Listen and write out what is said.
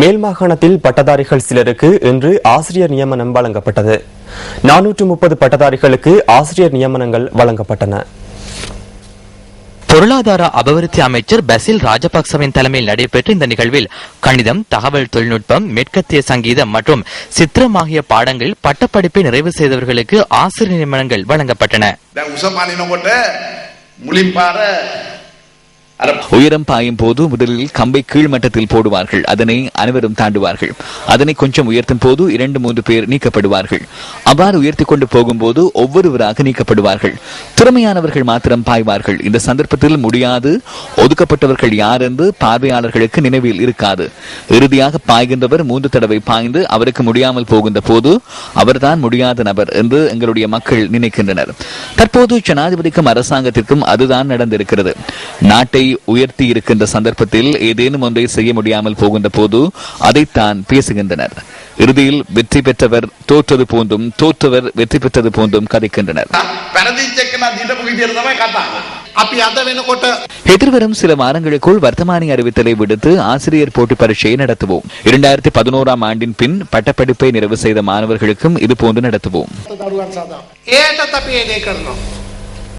மேல் மாகாணத்தில் பட்டதாரிகள் சிலருக்கு இன்று ஆசிரியர் நியமனம் வழங்கப்பட்டது. 430 பட்டதாரிகளுக்கு ஆசிரியர் நியமனங்கள் வழங்கப்பட்டன. பொருளாதார அபிவிருத்தி அமைச்சர் பசில் ராஜபக்சவின் தலைமையில் நடைபெற்ற இந்த நிகழ்வில் கணிதம், தகவல் தொழில்நுட்பம், மேற்கத்திய சங்கீதம் மற்றும் சித்திரம் ஆகிய பாடங்களில் பட்டப்படிப்பை நிறைவு செய்தவர்களுக்கு ஆசிரியர் நியமனங்கள் வழங்கப்பட்டன. உயரம் பாயும் போது முதலில் கம்பை கீழ்மட்டத்தில் போடுவார்கள். அதனை அனைவரும் தாண்டுவார்கள். அதனை கொஞ்சம் உயர்த்தும் போது 2-3 பேர் நீக்கப்படுவார்கள். அவ்வாறு உயர்த்தி கொண்டு போகும்போது ஒவ்வொருவராக நீக்கப்படுவார்கள். திறமையானவர்கள் மாத்திரம் பாய்வார்கள். இந்த சந்தர்ப்பத்தில் முடியாது, ஒதுக்கப்பட்டவர்கள் யார் என்று பார்வையாளர்களுக்கு நினைவில் இருக்காது. இறுதியாக பாய்கின்றவர் 3 தடவை பாய்ந்து அவருக்கு முடியாமல் போகின்ற போது அவர்தான் முடியாத நபர் என்று எங்களுடைய மக்கள் நினைக்கின்றனர். தற்போது ஜனாதிபதிக்கும் அரசாங்கத்திற்கும் அதுதான் நடந்திருக்கிறது. நாட்டை உயர்த்தி இருக்கின்ற சந்தர்ப்பத்தில் ஏதேனும் ஒன்றை செய்ய முடியாமல் போகின்ற போது அதைத்தான் பேசுகின்றனர். இறுதியில் வெற்றி பெற்றவர் தோற்றது போன்றும் தோற்றவர் வெற்றி பெற்றது போன்றும் கதைக்கின்றனர். எதிர்வரும் சில வாரங்களுக்குள் வர்த்தமானி அறிவித்தலை விடுத்து ஆசிரியர் போட்டி பரீட்சையை நடத்துவோம். 2011ஆம் ஆண்டின் பின் பட்டப்படிப்பை நிறைவு செய்த மாணவர்களுக்கும் இது போன்று நடத்துவோம்.